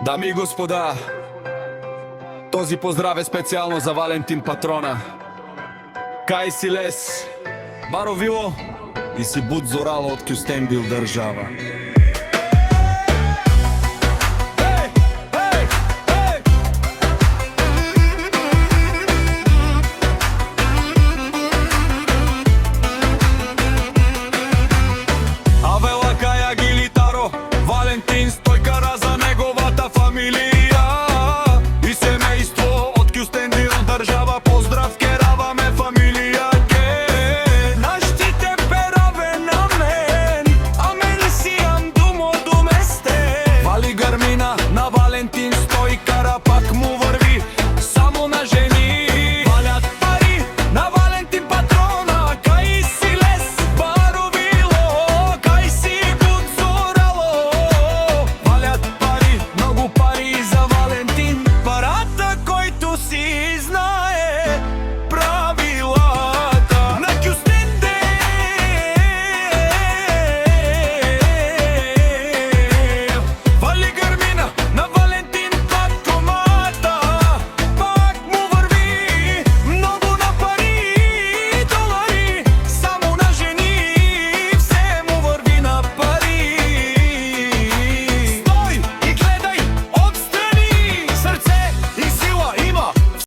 Дами и господа, този поздрав е специално за Валентин Патрона. Кай си лес, Баро Вило и си буд зорала от Кюстендил държава.